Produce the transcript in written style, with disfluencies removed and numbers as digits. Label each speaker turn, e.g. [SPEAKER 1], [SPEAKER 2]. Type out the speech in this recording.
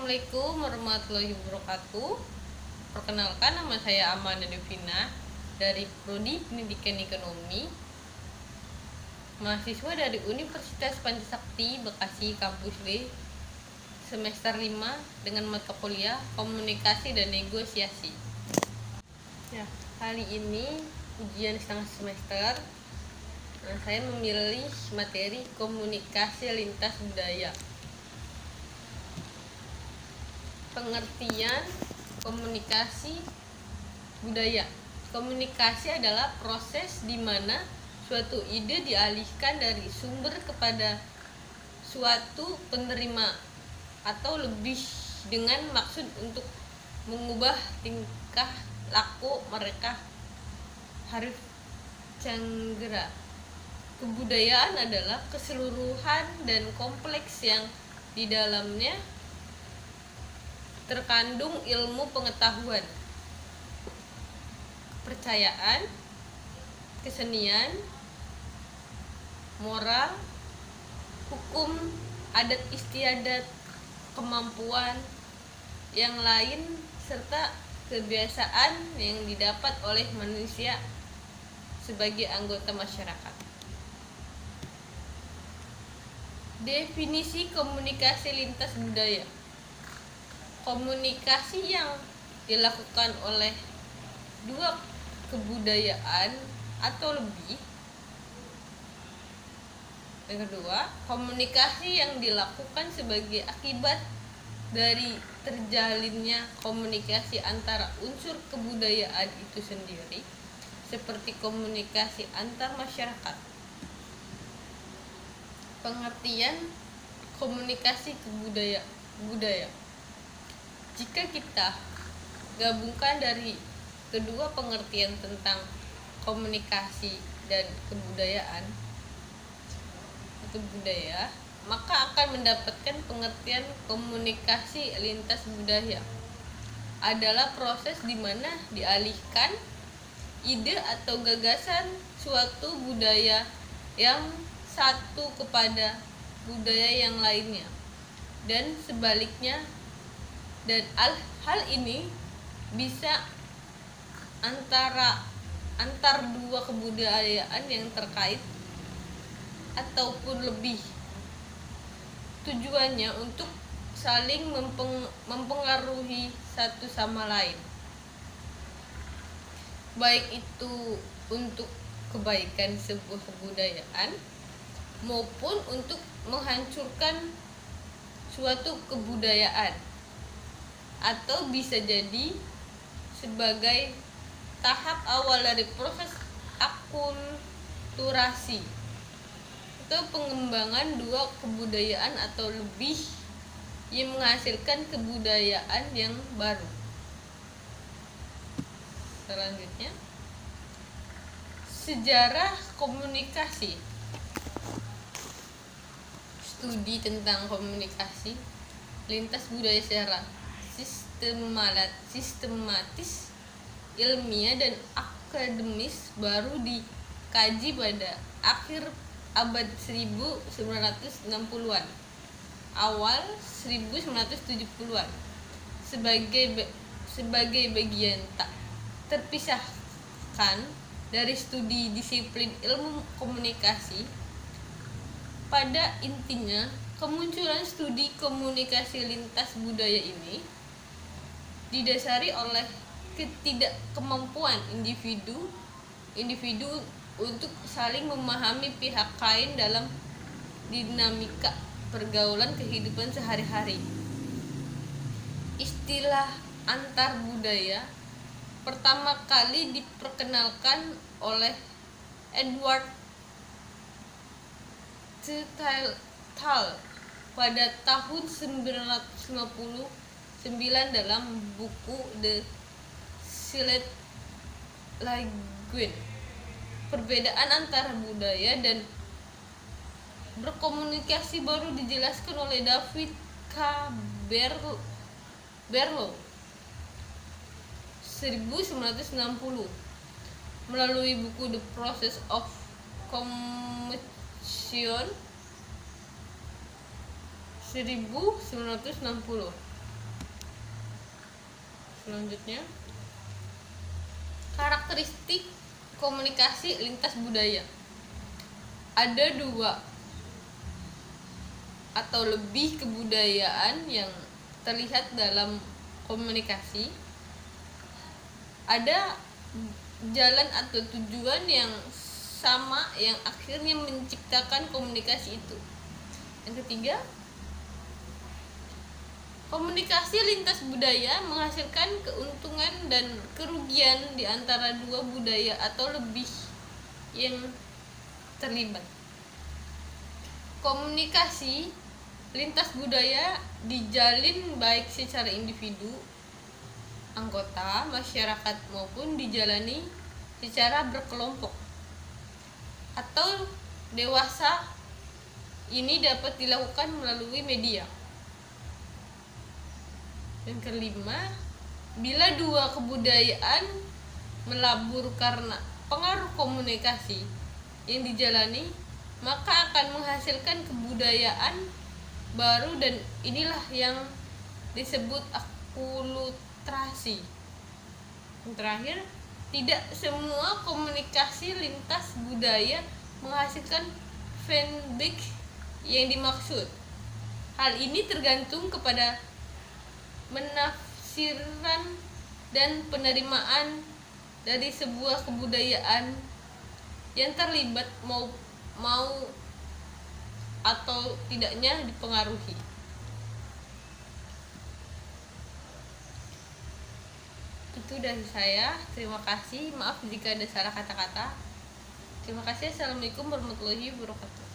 [SPEAKER 1] Assalamualaikum warahmatullahi wabarakatuh. Perkenalkan, nama saya Amanda Devina dari Prodi Pendidikan Ekonomi, mahasiswa dari Universitas Pancasakti Bekasi Kampus B, semester 5 dengan mata kuliah Komunikasi dan Negosiasi. Ya, kali ini ujian setengah semester. Saya memilih materi Komunikasi Lintas Budaya. Pengertian komunikasi budaya. Komunikasi adalah proses di mana suatu ide dialihkan dari sumber kepada suatu penerima atau lebih dengan maksud untuk mengubah tingkah laku mereka. Harif Canggera. Kebudayaan adalah keseluruhan dan kompleks yang di dalamnya terkandung ilmu pengetahuan, kepercayaan, kesenian, moral, hukum, adat istiadat, kemampuan yang lain, serta kebiasaan yang didapat oleh manusia sebagai anggota masyarakat. Definisi komunikasi lintas budaya. Komunikasi yang dilakukan oleh dua kebudayaan atau lebih. Yang kedua, komunikasi yang dilakukan sebagai akibat dari terjalinnya komunikasi antara unsur kebudayaan itu sendiri, seperti komunikasi antar masyarakat. Pengertian komunikasi budaya. Jika kita gabungkan dari kedua pengertian tentang komunikasi dan kebudayaan atau budaya, maka akan mendapatkan pengertian komunikasi lintas budaya adalah proses di mana dialihkan ide atau gagasan suatu budaya yang satu kepada budaya yang lainnya dan sebaliknya, dan hal ini bisa antar dua kebudayaan yang terkait ataupun lebih. Tujuannya untuk saling mempengaruhi satu sama lain, baik itu untuk kebaikan sebuah kebudayaan maupun untuk menghancurkan suatu kebudayaan, atau bisa jadi sebagai tahap awal dari proses akulturasi atau pengembangan dua kebudayaan atau lebih yang menghasilkan kebudayaan yang baru. Selanjutnya, sejarah komunikasi. Studi tentang komunikasi lintas budaya secara sistematis, ilmiah, dan akademis baru dikaji pada akhir abad 1960-an, awal 1970-an sebagai bagian tak terpisahkan dari studi disiplin ilmu komunikasi. Pada intinya, kemunculan studi komunikasi lintas budaya ini didasari oleh ketidakmampuan individu untuk saling memahami pihak lain dalam dinamika pergaulan kehidupan sehari-hari. Istilah antar budaya pertama kali diperkenalkan oleh Edward Tytell pada tahun 1959 dalam buku The Silent Language, Perbedaan Antara Budaya dan Berkomunikasi, baru dijelaskan oleh David K. Berlow 1960 melalui buku The Process of Communication 1960. Selanjutnya, karakteristik komunikasi lintas budaya. Ada 2 atau lebih kebudayaan yang terlihat dalam komunikasi. Ada jalan atau tujuan yang sama yang akhirnya menciptakan komunikasi itu. Yang ketiga, komunikasi lintas budaya menghasilkan keuntungan dan kerugian di antara 2 budaya atau lebih yang terlibat. Komunikasi lintas budaya dijalin baik secara individu, anggota masyarakat maupun dijalani secara berkelompok atau dewasa. Ini dapat dilakukan melalui media. Yang kelima, bila 2 kebudayaan melabur karena pengaruh komunikasi yang dijalani, maka akan menghasilkan kebudayaan baru, dan inilah yang disebut akulturasi. Yang terakhir, tidak semua komunikasi lintas budaya menghasilkan feedback yang dimaksud. Hal ini tergantung kepada menafsiran dan penerimaan dari sebuah kebudayaan yang terlibat mau atau tidaknya dipengaruhi. Itu dari saya. Terima kasih. Maaf jika ada salah kata-kata. Terima kasih. Assalamualaikum warahmatullahi wabarakatuh.